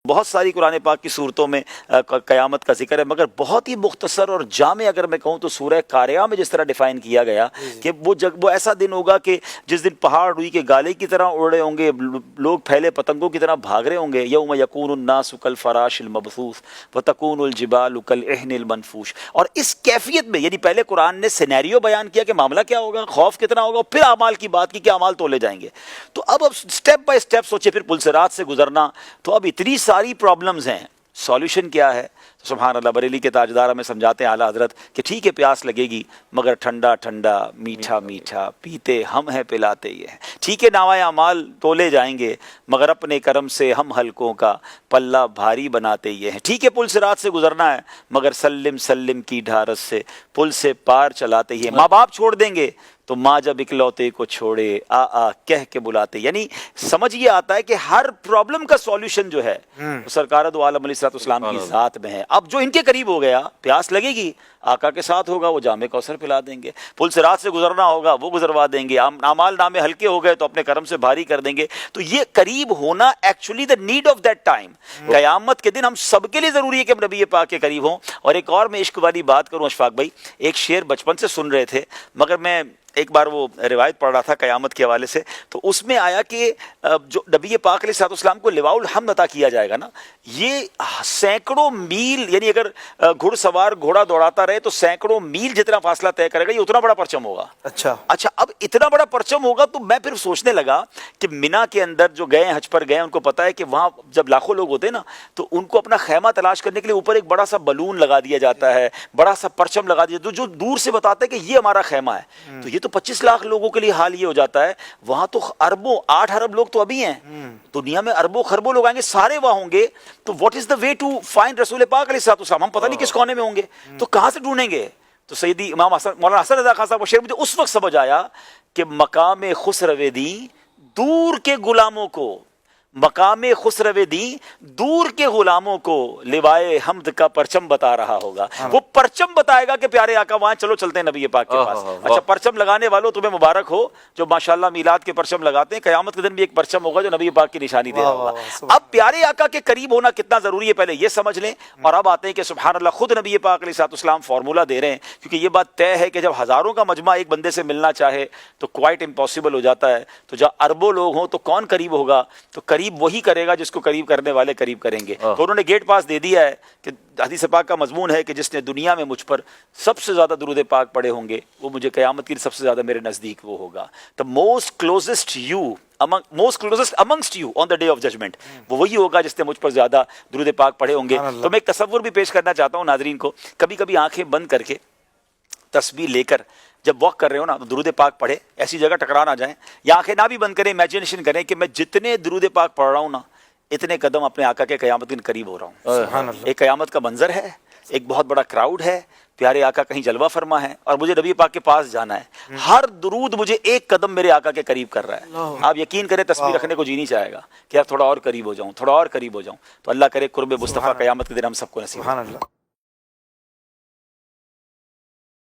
بہت ساری قرآن پاک کی صورتوں میں قیامت کا ذکر ہے، مگر بہت ہی مختصر اور جامع اگر میں کہوں تو سورہ قاریہ میں جس طرح ڈیفائن کیا گیا کہ وہ ایسا دن ہوگا کہ جس دن پہاڑ روئی کے گالے کی طرح اڑ رہے ہوں گے، لوگ پھیلے پتنگوں کی طرح بھاگ رہے ہوں گے. یوم یکون الناس کالفراش المبثوث وتکون الجبال کالعہن المنفوش. اور اس کیفیت میں یعنی پہلے قرآن نے سینیریو بیان کیا کہ معاملہ کیا ہوگا، خوف کتنا ہوگا، پھر اعمال کی بات کی کہ اعمال تولے جائیں گے. تو اب سٹیپ بائی سٹیپ سوچے پھر پلسرات سے گزرنا. تو اب اتنی ساری پرابلمز ہیں، سولوشن کیا ہے؟ سبحان اللہ، بریلی کے تاجدار ہمیں سمجھاتے ہیں اعلیٰ حضرت کہ ٹھیک ہے پیاس لگے گی مگر ٹھنڈا ٹھنڈا میٹھا میٹھا پیتے ہم ہیں پلاتے یہ ہیں. ٹھیک ہے نامۂ اعمال تولے جائیں گے مگر اپنے کرم سے ہم حلقوں کا پلہ بھاری بناتے یہ ہیں. ٹھیک ہے پل صراط سے گزرنا ہے مگر سلم سلم کی ڈھارس سے پل سے پار چلاتے ہی ہیں. ماں باپ چھوڑ دیں گے تو ماں جب اکلوتے کو چھوڑے آ کہہ کے بلاتے. یعنی سمجھ یہ آتا ہے کہ ہر پرابلم کا سولوشن جو ہے سرکار دو عالم علیہ السلام کی ذات میں ہے. اب جو ان کے قریب ہو گیا پیاس لگے گی آقا کے ساتھ ہوگا، وہ جام کوثر پلا دیں گے. پل صراط سے گزرنا ہوگا وہ گزروا دیں گے. اعمال نامے ہلکے ہو گئے تو اپنے کرم سے بھاری کر دیں گے. تو یہ قریب ہونا actually the need of that time. قیامت کے دن ہم سب کے لیے ضروری ہے کہ ہم نبی پاک کے قریب ہوں. اور ایک اور میں عشق والی بات کروں اشفاق بھائی، ایک شعر بچپن سے سن رہے تھے مگر میں ایک بار وہ روایت پڑھ رہا تھا قیامت کے حوالے سے، تو اس میں آیا کہ جو نبی پاک علیہ السلام کو لواء الحمد عطا کیا جائے گا نا، یہ سینکڑوں میل، یعنی اگر گھڑ سوار گھوڑا دوڑاتا رہے تو سینکڑوں میل جتنا فاصلہ طے کرے گا، یہ اتنا بڑا پرچم ہوگا. اچھا اب اتنا بڑا پرچم ہوگا تو میں پھر سوچنے لگا کہ مینا کے اندر جو گئے حج پر گئے ان کو پتا ہے کہ وہاں جب لاکھوں لوگ ہوتے ہیں نا تو ان کو اپنا خیمہ تلاش کرنے کے لیے اوپر ایک بڑا سا بلون لگا دیا جاتا ہے، بڑا سا پرچم لگا دیا جو دور سے بتاتا ہے کہ یہ ہمارا خیمہ ہے. تو یہ تو 25 لاکھ لوگوں کے لیے حال یہ ہو جاتا ہے. وہاں تو اربوں 8 ارب لوگ تو ابھی ہیں، دنیا میں اربوں خربوں لوگ آئیں گے، سارے وہاں ہوں گے. تو what is the way to find رسول پاک علیہ السلام؟ ہم پتہ نہیں کس کونے میں ہوں گے، تو کہاں سے ڈھونڈیں گے؟ تو سیدی امام حسن مولانا حسن رضا خان صاحب کو شعر مجھے اس وقت سمجھ آیا کہ مقام خسرو دی دور کے غلاموں کو، مقام خسرو دی دور کے غلاموں کو لوائے حمد کا پرچم بتا رہا ہوگا. وہ پرچم بتائے گا کہ پیارے آقا وہاں چلو چلتے ہیں نبی پاک کے پاس. اچھا پرچم لگانے والوں تمہیں مبارک ہو جو ماشاءاللہ میلاد کے پرچم لگاتے ہیں. قیامت کے دن بھی ایک پرچم ہوگا جو نبی پاک کی نشانی دے رہا ہوگا. اب پیارے آقا کے قریب ہونا کتنا ضروری ہے پہلے یہ سمجھ لیں. اور اب آتے ہیں کہ سبحان اللہ خود نبی پاک علیہ السلام فارمولہ دے رہے ہیں، کیونکہ یہ بات طے ہے کہ جب ہزاروں کا مجمع ایک بندے سے ملنا چاہے تو کوائٹ امپاسبل ہو جاتا ہے. تو جب اربوں لوگ ہوں تو کون قریب ہوگا؟ تو قریب وہی کرے گا جس کو قریب کرنے والے قریب کریں گے. تو انہوں نے گیٹ پاس دے دیا ہے کہ حدیث پاک کا مضمون ہے کہ جس نے دنیا میں مجھ پر سب سے زیادہ درود پاک پڑھے ہوں گے وہ مجھے قیامت کی سب سے زیادہ میرے نزدیک وہ ہوگا. the most closest amongst you on the day of judgment، وہ وہی ہوگا جس نے مجھ پر زیادہ درود پاک پڑھے ہوں گے. تو میں ایک تصور بھی پیش کرنا چاہتا ہوں ناظرین کو. کبھی کبھی آنکھیں بند کر کے تسبیح لے کر جب واک کر رہے ہو نا، درود پاک پڑھے، ایسی جگہ ٹکرا نہ جائیں، یا آنکھیں نہ بھی بند کریں، امیجنیشن کریں کہ میں جتنے درود پاک پڑھ رہا ہوں نا اتنے قدم اپنے آقا کے قیامت کے قریب ہو رہا ہوں. ایک قیامت کا منظر ہے، ایک بہت بڑا کراؤڈ ہے، پیارے آقا کہیں جلوہ فرما ہے اور مجھے نبی پاک کے پاس جانا ہے. ہر درود مجھے ایک قدم میرے آقا کے قریب کر رہا ہے. آپ یقین کریں تسبیح رکھنے کو جی نہیں چاہے گا کہ یار تھوڑا اور قریب ہو جاؤں، تھوڑا اور قریب ہو جاؤں. تو اللہ کرے قرب مصطفیٰ قیامت کے دن ہم سب کو نصیب.